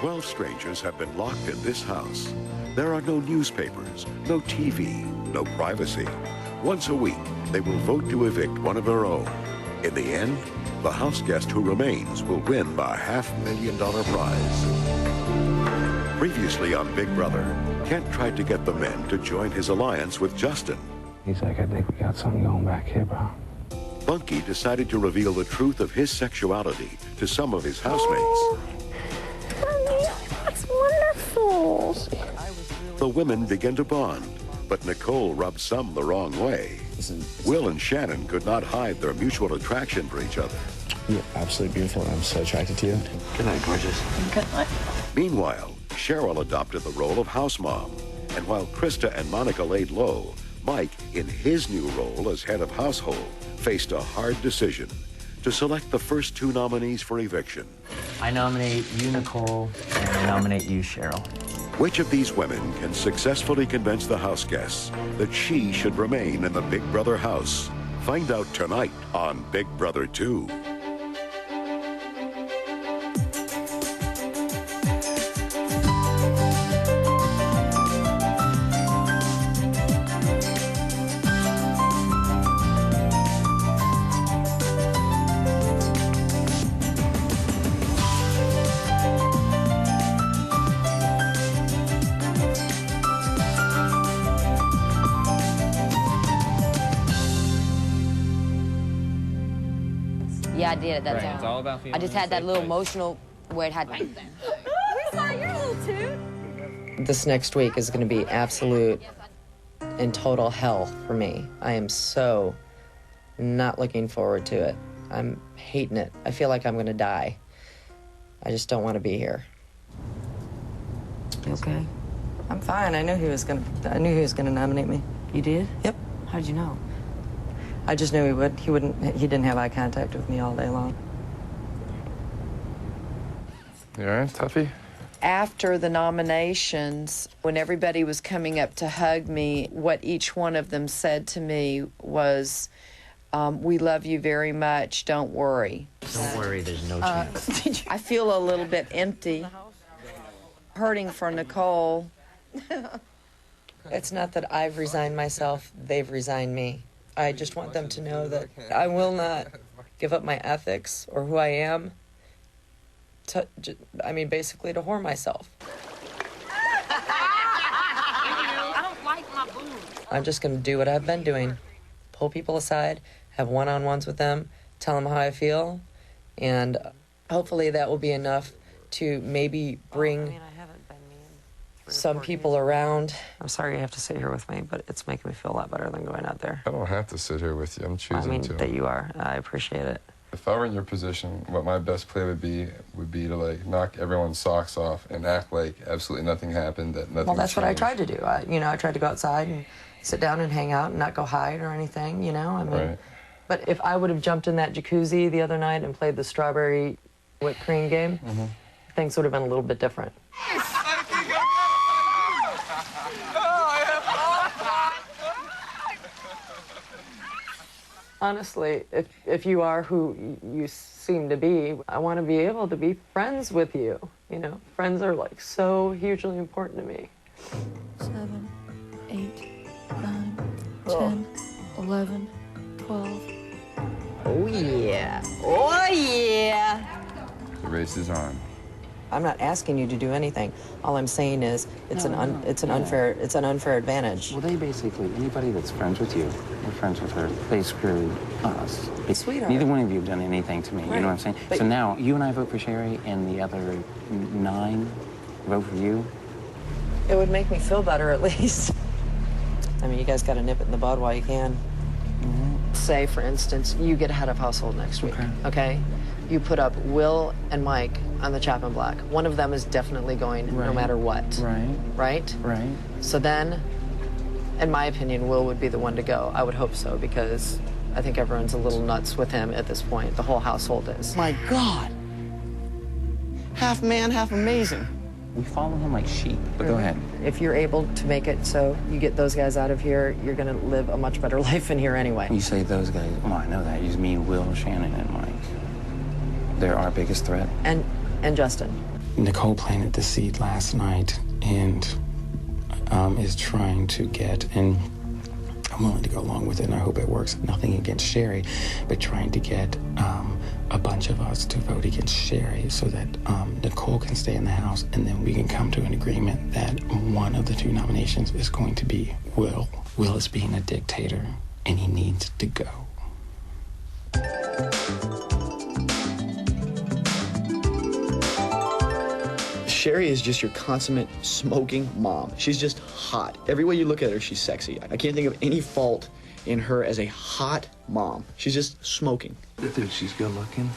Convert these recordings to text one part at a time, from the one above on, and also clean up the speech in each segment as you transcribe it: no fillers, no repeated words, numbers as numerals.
12 strangers have been locked in this house. There are no newspapers, no TV, no privacy. Once a week, they will vote to evict one of their own. In the end, the house guest who remains will win the $500,000 prize. Previously on Big Brother, Kent tried to get the men to join his alliance with Justin. He's like, I think we got something going back here, bro. Bunky decided to reveal the truth of his sexuality to some of his housemates. Oh, honey, that's wonderful. The women began to bond, but Nicole rubbed some the wrong way. Will and Shannon could not hide their mutual attraction for each other. You're absolutely beautiful, and I'm so attracted to you. Good night, gorgeous. Good night. Meanwhile, Cheryl adopted the role of house mom, and while Krista and Monica laid low, Mike, in his new role as head of household, faced a hard decision to select the first two nominees for eviction. I nominate you, Nicole, and I nominate you, Cheryl. Which of these women can successfully convince the house guests that she should remain in the Big Brother house? Find out tonight on Big Brother 2. Yeah, I did it. That's Right, it's all about feeling I just had that safe little place. emotional where it had. We saw your little toot. This next week is going to be absolute and total hell for me. I am so not looking forward to it. I'm hating it. I feel like I'm going to die. I just don't want to be here. You okay? I'm fine. I knew he was going to nominate me. You did? Yep. How'd you know? I just knew he would. He didn't have eye contact with me all day long. You all right, Tuffy? After the nominations, when everybody was coming up to hug me, what each one of them said to me was, we love you very much, don't worry. Don't worry, there's no chance. I feel a little bit empty, hurting for Nicole. It's not that I've resigned myself, they've resigned me. I just want them to know that I will not give up my ethics or who I am to, basically to whore myself. I don't like my boobs. I'm just going to do what I've been doing. Pull people aside, have one-on-ones with them, tell them how I feel, and hopefully that will be enough to maybe bring some people around. I'm sorry you have to sit here with me, but it's making me feel a lot better than going out there. I don't have to sit here with you. I'm choosing to. That you are. I appreciate it. If I were in your position, what my best play would be to like knock everyone's socks off and act like absolutely nothing happened, that nothing Well, that's what I changed. tried to do. I tried to go outside and sit down and hang out and not go hide or anything, Right. But if I would have jumped in that jacuzzi the other night and played the strawberry whipped cream game, things would have been a little bit different. Honestly, if you are who you seem to be, I want to be able to be friends with you. Friends are like so hugely important to me. 7, 8, 9, 10, 11, 12. Oh yeah. Oh yeah. The race is on. I'm not asking you to do anything. All I'm saying is it's an unfair advantage. Well, they basically, anybody that's friends with you, we're friends with her. They screwed us. Sweetheart. Neither one of you have done anything to me, you know what I'm saying? But so now, you and I vote for Sherry, and the other 9 vote for you. It would make me feel better, at least. You guys got to nip it in the bud while you can. Say, for instance, you get head of household next week, okay? You put up Will and Mike on the Chapman Black. One of them is definitely going no matter what. Right. Right? Right. So then, in my opinion, Will would be the one to go. I would hope so, because I think everyone's a little nuts with him at this point. The whole household is. My God. Half man, half amazing. We follow him like sheep, but go ahead. If you're able to make it so you get those guys out of here, you're going to live a much better life in here anyway. You say those guys, well, I know that. You mean Will, Shannon, and Mike. They're our biggest threat. And Justin. Nicole planted the seed last night and is trying to get, and I'm willing to go along with it, and I hope it works. Nothing against Sherry, but trying to get a bunch of us to vote against Sherry so that Nicole can stay in the House, and then we can come to an agreement that one of the 2 nominations is going to be Will. Will is being a dictator, and he needs to go. Sherry is just your consummate smoking mom. She's just hot. Every way you look at her, she's sexy. I can't think of any fault in her as a hot mom. She's just smoking. Dude, she's good looking.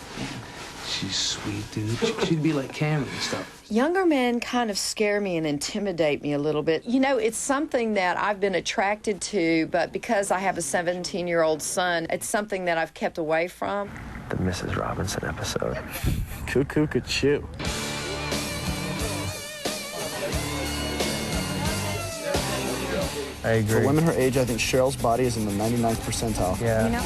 She's sweet, dude. She'd be like Cameron and stuff. Younger men kind of scare me and intimidate me a little bit. You know, it's something that I've been attracted to, but because I have a 17-year-old son, it's something that I've kept away from. The Mrs. Robinson episode. Cuckoo could chew. I agree. For women her age, I think Cheryl's body is in the 99th percentile. Yeah.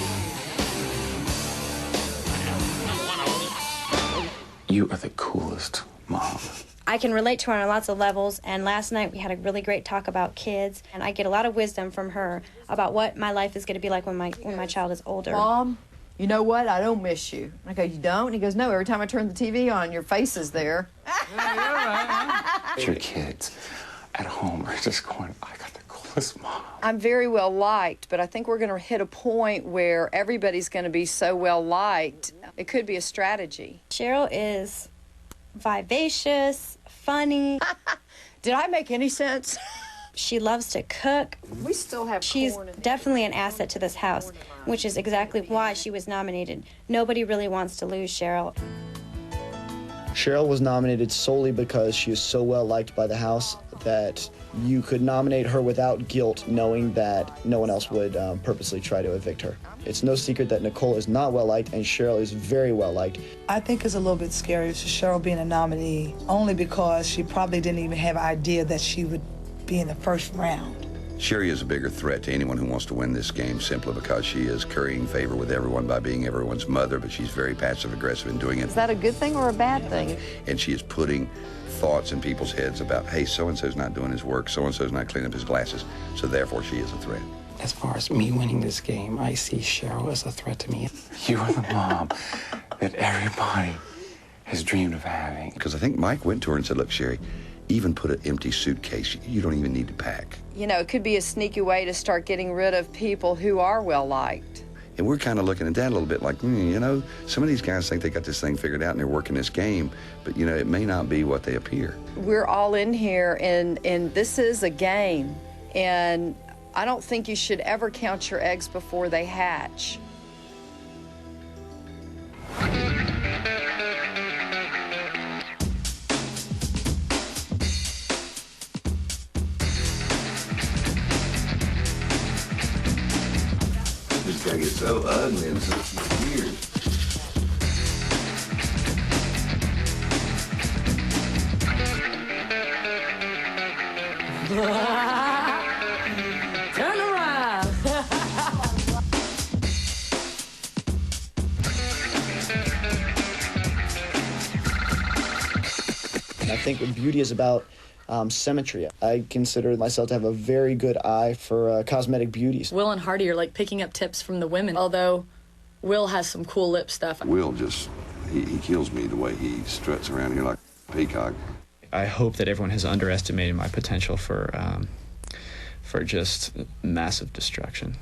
You are the coolest mom. I can relate to her on lots of levels, and last night we had a really great talk about kids, and I get a lot of wisdom from her about what my life is going to be like when my child is older. Mom, you know what? I don't miss you. I go, you don't? And he goes, no, every time I turn the TV on, your face is there. Your kids at home are just going, I got the coolest mom. I'm very well liked, but I think we're going to hit a point where everybody's going to be so well liked. It could be a strategy. Cheryl is vivacious, funny. Did I make any sense? She loves to cook. We still have She's corn in definitely an asset to this house, which is exactly why she was nominated. Nobody really wants to lose Cheryl. Cheryl was nominated solely because she is so well liked by the House that you could nominate her without guilt, knowing that no one else would purposely try to evict her. It's no secret that Nicole is not well liked and Cheryl is very well liked. I think it's a little bit scary for Cheryl being a nominee, only because she probably didn't even have an idea that she would be in the first round. Sherry is a bigger threat to anyone who wants to win this game simply because she is currying favor with everyone by being everyone's mother, but she's very passive-aggressive in doing it. Is that a good thing or a bad thing? And she is putting thoughts in people's heads about, hey, so-and-so's not doing his work, so-and-so's not cleaning up his glasses, so therefore she is a threat. As far as me winning this game, I see Cheryl as a threat to me. You are the mom that everybody has dreamed of having. Because I think Mike went to her and said, look, Sherry, even put an empty suitcase. You don't even need to pack. You know, it could be a sneaky way to start getting rid of people who are well-liked. And we're kind of looking at that a little bit like, you know, some of these guys think they got this thing figured out and they're working this game, but, you know, it may not be what they appear. We're all in here, and this is a game, and I don't think you should ever count your eggs before they hatch. This guy gets so ugly and so weird. Turn around. And I think beauty is about symmetry. I consider myself to have a very good eye for cosmetic beauties. Will and Hardy are like picking up tips from the women, although Will has some cool lip stuff. Will just, he kills me the way he struts around here like a peacock. I hope that everyone has underestimated my potential for just massive destruction.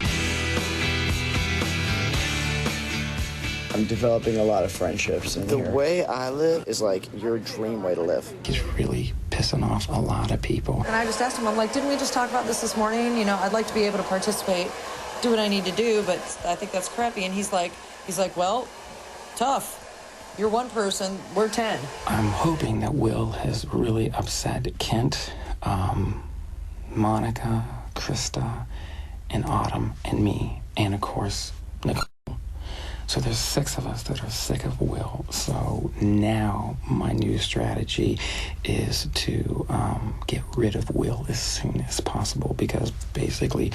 I'm developing a lot of friendships in here. The way I live is like your dream way to live. He's really pissing off a lot of people. And I just asked him, I'm like, didn't we just talk about this morning? You know, I'd like to be able to participate, do what I need to do, but I think that's crappy. And he's like, well, tough. You're one person, we're 10. I'm hoping that Will has really upset Kent, Monica, Krista, and Autumn, and me, and of course, Nicole. So there's 6 of us that are sick of Will. So now my new strategy is to get rid of Will as soon as possible, because basically